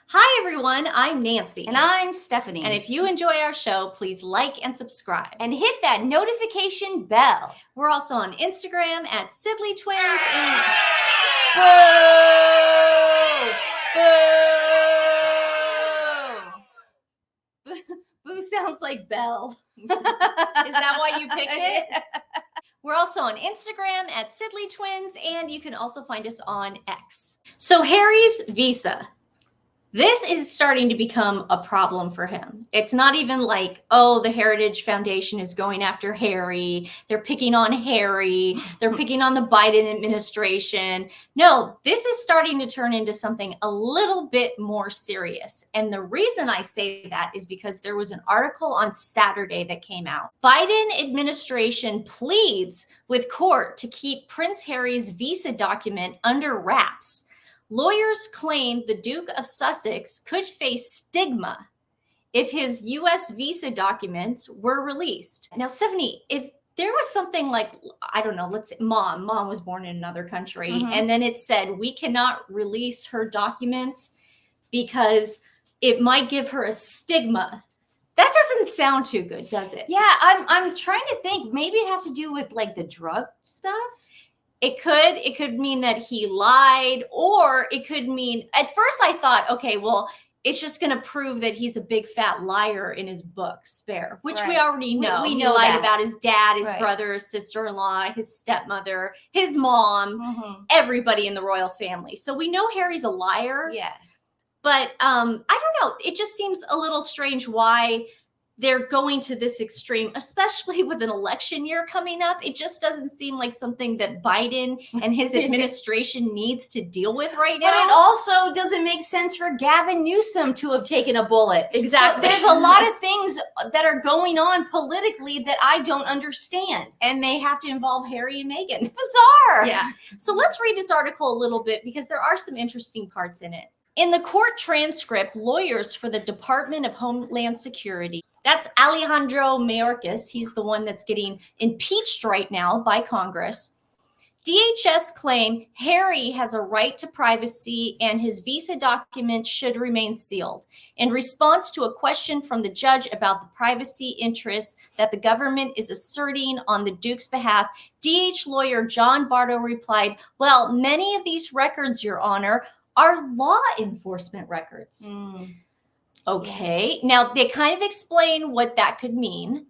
Hi, everyone. I'm Nancy. And I'm Stephanie. And if you enjoy our show, please like and subscribe. And hit that notification bell. We're also on Instagram at TWiN and... Boo! Boo! Boo sounds like Belle. Is that why you picked it? We're also on Instagram at TWiN, and you can also find us on X. So Harry's visa. This is starting to become a problem for him. It's not even like, oh, the Heritage Foundation is going after Harry. They're picking on Harry. They're picking on the Biden administration. No, this is starting to turn into something a little bit more serious. And the reason I say that is because there was an article on Saturday that came out. Biden administration pleads with court to keep Prince Harry's visa document under wraps. Lawyers claim the Duke of Sussex could face stigma if his U.S. visa documents were released. Now, Stephanie, if there was something like, I don't know, let's say mom was born in another country, and then it said we cannot release her documents because it might give her a stigma. That doesn't sound too good, does it? Yeah, I'm trying to think. Maybe it has to do with like the drug stuff. It could mean that he lied, or it could mean, at first I thought, okay, well, it's just going to prove that he's a big fat liar in his book, Spare, which we already know. We he know lied that. about his dad, his brother, his sister-in-law, his stepmother, his mom, everybody in the royal family. So we know Harry's a liar. Yeah. But I don't know. It just seems a little strange why they're going to this extreme, especially with an election year coming up. It just doesn't seem like something that Biden and his administration needs to deal with right now. But it also doesn't make sense for Gavin Newsom to have taken a bullet. Exactly. So there's a lot of things that are going on politically that I don't understand. And they have to involve Harry and Meghan. It's bizarre. Yeah. So let's read this article a little bit because there are some interesting parts in it. In the court transcript, lawyers for the Department of Homeland Security, that's Alejandro Mayorkas, he's the one that's getting impeached right now by Congress. DHS claim Harry has a right to privacy and his visa documents should remain sealed. In response to a question from the judge about the privacy interests that the government is asserting on the Duke's behalf, DH lawyer John Bardo replied, well, many of these records, Your Honor, are law enforcement records. Okay, now they kind of explain what that could mean.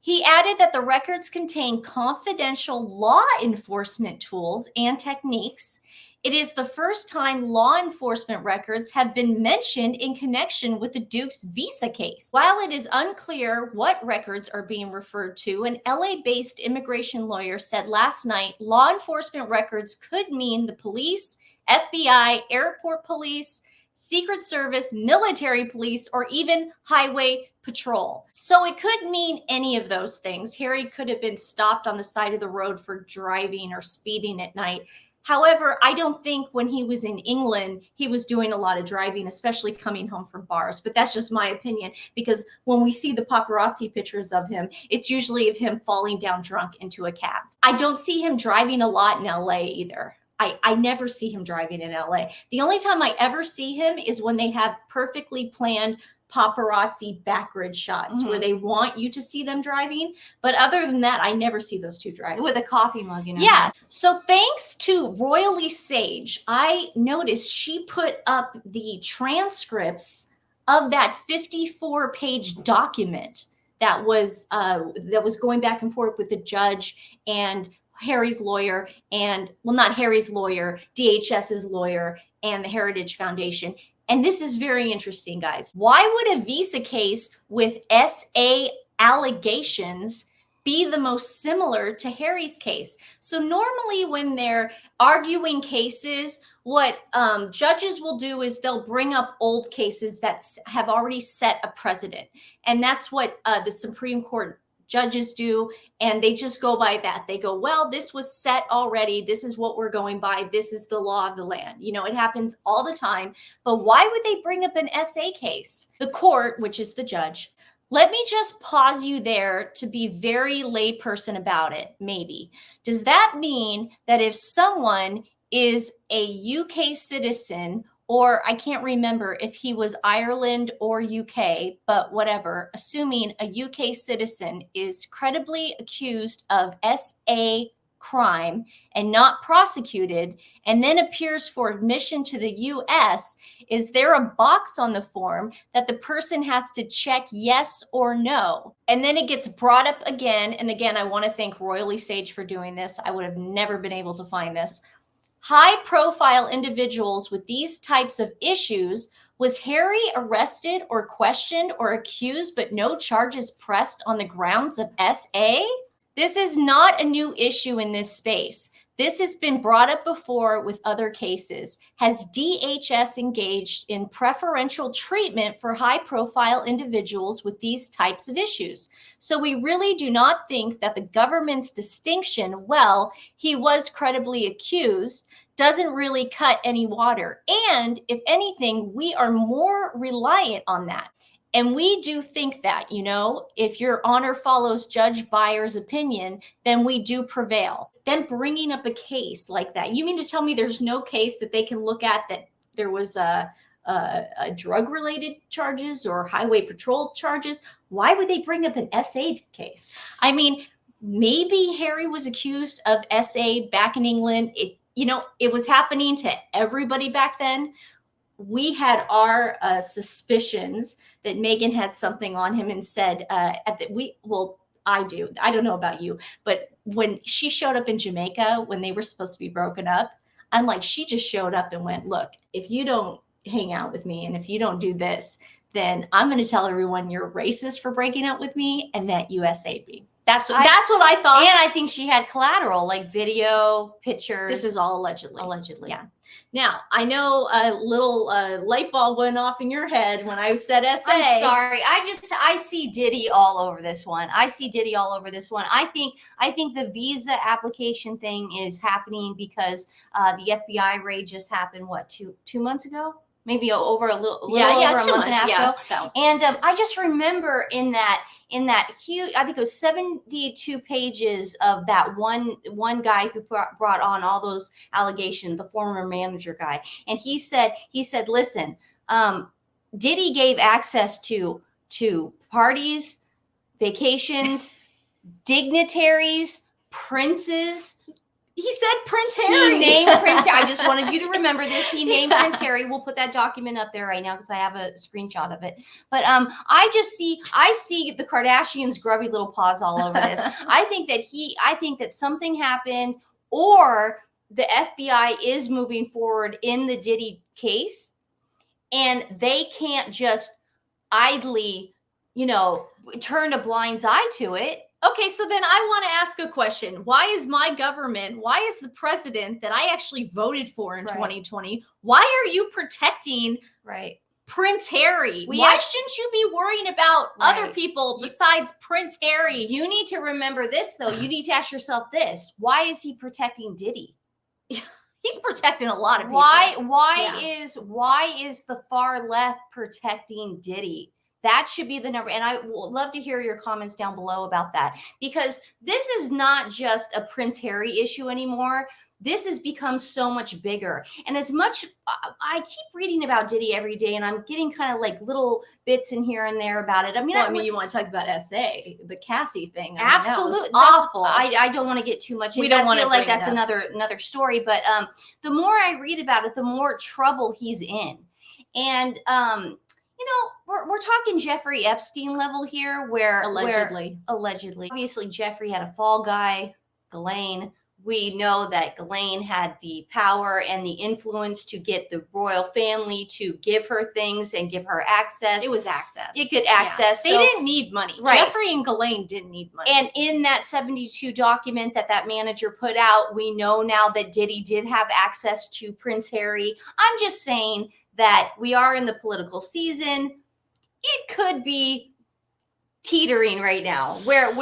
He added that the records contain confidential law enforcement tools and techniques. It is the first time law enforcement records have been mentioned in connection with the Duke's visa case. While it is unclear what records are being referred to, an LA-based immigration lawyer said last night law enforcement records could mean the police, FBI, airport police, Secret Service, military police, or even highway patrol. So it could mean any of those things. Harry could have been stopped on the side of the road for driving or speeding at night. However, I don't think when he was in England, he was doing a lot of driving, especially coming home from bars. But that's just my opinion, because when we see the paparazzi pictures of him, it's usually of him falling down drunk into a cab. I don't see him driving a lot in LA either. I never see him driving in LA. The only time I ever see him is when they have perfectly planned paparazzi backgrid shots where they want you to see them driving. But other than that, I never see those two driving. With a coffee mug, you know. Yeah. So thanks to Royally Sage, I noticed she put up the transcripts of that 54-page document that was going back and forth with the judge and Harry's lawyer and, well, not Harry's lawyer, DHS's lawyer and the Heritage Foundation. And this is very interesting, guys. Why would a visa case with SA allegations be the most similar to Harry's case? So normally when they're arguing cases, what judges will do is they'll bring up old cases that have already set a precedent. And that's what the Supreme Court judges do, and they just go by that. They go, well, this was set already. This is what we're going by. This is the law of the land. You know, it happens all the time. But why would they bring up an SA case? The court, which is the judge, let me just pause you there to be very layperson about it, maybe. Does that mean that if someone is a UK citizen, or I can't remember if he was Ireland or UK, but whatever, assuming a UK citizen is credibly accused of SA crime and not prosecuted, and then appears for admission to the US, is there a box on the form that the person has to check yes or no? And then it gets brought up again. And again, I want to thank Royally Sage for doing this. I would have never been able to find this. High profile individuals with these types of issues. Was Harry arrested or questioned or accused, but no charges pressed on the grounds of SA? This is not a new issue in this space. This has been brought up before with other cases. Has DHS engaged in preferential treatment for high-profile individuals with these types of issues? So we really do not think that the government's distinction, well, he was credibly accused, doesn't really cut any water. And if anything, we are more reliant on that. And we do think that, you know, if your honor follows Judge Byer's opinion, then we do prevail. Then bringing up a case like that, you mean to tell me there's no case that they can look at that there was a drug-related charges or highway patrol charges? Why would they bring up an SA case? I mean, maybe Harry was accused of SA back in England. It was happening to everybody back then. We had our suspicions that Meghan had something on him and said I do. I don't know about you, but when she showed up in Jamaica when they were supposed to be broken up, I'm like, she just showed up and went, look, if you don't hang out with me and if you don't do this, then I'm going to tell everyone you're racist for breaking up with me and that USAB. That's what I thought. And I think she had collateral, like video, pictures. This is all allegedly. Allegedly. Yeah. Now, I know a little light bulb went off in your head when I said SA. I'm sorry. I see Diddy all over this one. I think the visa application thing is happening because the FBI raid just happened, what, two months ago? Maybe over a little over a month and a half ago. And I just remember in that huge, I think it was 72 pages of that one guy who brought on all those allegations, the former manager guy. And he said, listen, Diddy gave access to parties, vacations, dignitaries, princes. He said Prince Harry. He named Prince Harry. I just wanted you to remember this. He named Prince Harry. We'll put that document up there right now because I have a screenshot of it. But I see the Kardashians' grubby little paws all over this. I think that something happened, or the FBI is moving forward in the Diddy case, and they can't just idly, turn a blind eye to it. Okay, so then I want to ask a question. Why is the president that I actually voted for in 2020, why are you protecting Prince Harry? Why shouldn't you be worrying about other people besides Prince Harry? You need to remember this, though. You need to ask yourself this. Why is he protecting Diddy? He's protecting a lot of people. Why is the far left protecting Diddy? That should be the number. And I would love to hear your comments down below about that, because this is not just a Prince Harry issue anymore. This has become so much bigger. And as much, I keep reading about Diddy every day, and I'm getting kind of like little bits in here and there about it. I mean, you want to talk about SA, the Cassie thing. Absolutely. Awful. I don't want to get too much. We don't want to feel like that's another story. But the more I read about it, the more trouble he's in. And, we're talking Jeffrey Epstein level here, where allegedly, obviously Jeffrey had a fall guy, Ghislaine. We know that Ghislaine had the power and the influence to get the royal family to give her things and give her access. It was access. It could access. Yeah. They didn't need money. Right. Jeffrey and Ghislaine didn't need money. And in that 72 document that manager put out, we know now that Diddy did have access to Prince Harry. I'm just saying that we are in the political season. It could be teetering right now, where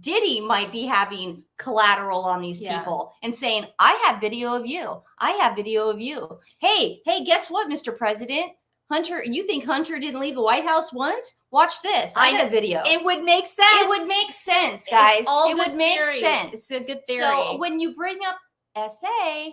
Diddy might be having collateral on these people and saying, I have video of you. I have video of you. Hey, guess what, Mr. President? Hunter, you think Hunter didn't leave the White House once? Watch this. I have video. It would make sense. It would make sense, guys. It would make sense. It's a good theory. So when you bring up SA,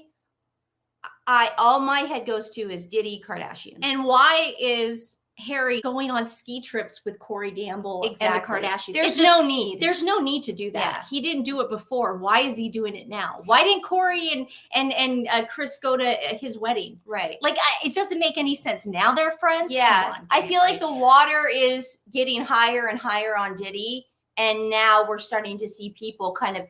all my head goes to is Diddy Kardashian. And why is Harry going on ski trips with Corey Gamble and the Kardashians? There's no need. There's no need to do that. Yeah. He didn't do it before. Why is he doing it now? Why didn't Corey and Chris go to his wedding? Right. Like, it doesn't make any sense. Now they're friends. Yeah. Come on, I feel like the water is getting higher and higher on Diddy. And now we're starting to see people kind of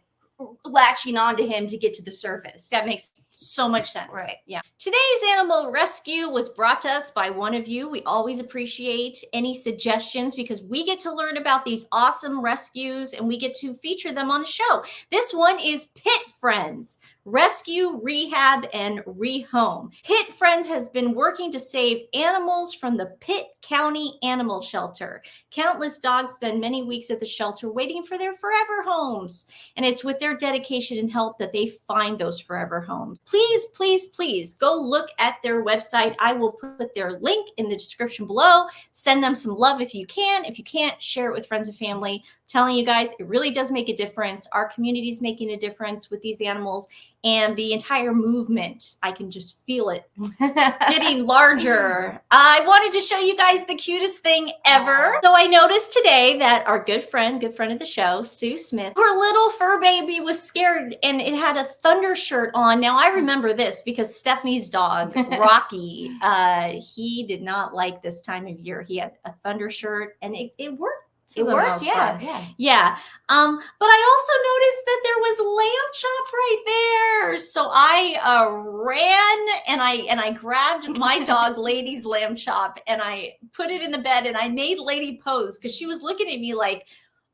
latching onto him to get to the surface. That makes so much sense. Right. Yeah. Today's animal rescue was brought to us by one of you. We always appreciate any suggestions because we get to learn about these awesome rescues and we get to feature them on the show. This one is Pit Friends. Rescue, Rehab, and Rehome. Pit Friends has been working to save animals from the Pitt County Animal Shelter. Countless dogs spend many weeks at the shelter waiting for their forever homes. And it's with their dedication and help that they find those forever homes. Please, please, please go look at their website. I will put their link in the description below. Send them some love if you can. If you can't, share it with friends and family. Telling you guys, it really does make a difference. Our community is making a difference with these animals and the entire movement. I can just feel it getting larger. I wanted to show you guys the cutest thing ever. So I noticed today that our good friend of the show, Sue Smith, her little fur baby was scared and it had a thunder shirt on. Now I remember this because Stephanie's dog, Rocky, he did not like this time of year. He had a thunder shirt and it worked. It worked, yeah. But I also noticed that there was a lamb chop right there. So I ran and I grabbed my dog Lady's lamb chop and I put it in the bed and I made Lady pose because she was looking at me like,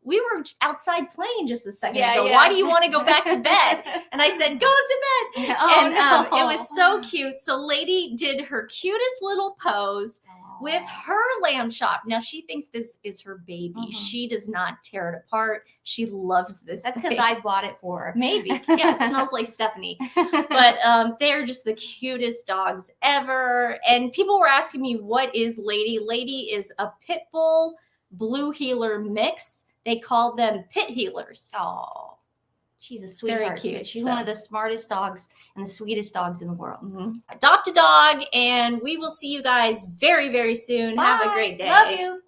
we were outside playing just a second ago. Why do you want to go back to bed? And I said, go to bed. It was so cute. So Lady did her cutest little pose with her lamb chop. Now she thinks this is her baby. She does not tear it apart. She loves this. That's because I bought it for her. Maybe. Yeah, it smells like Stephanie. But they're just the cutest dogs ever. And people were asking me, what is Lady? Lady is a pit bull blue heeler mix. They call them pit heelers. Oh. She's a sweetheart. Very cute. She's one of the smartest dogs and the sweetest dogs in the world. Adopt a dog, and we will see you guys very, very soon. Bye. Have a great day. Love you.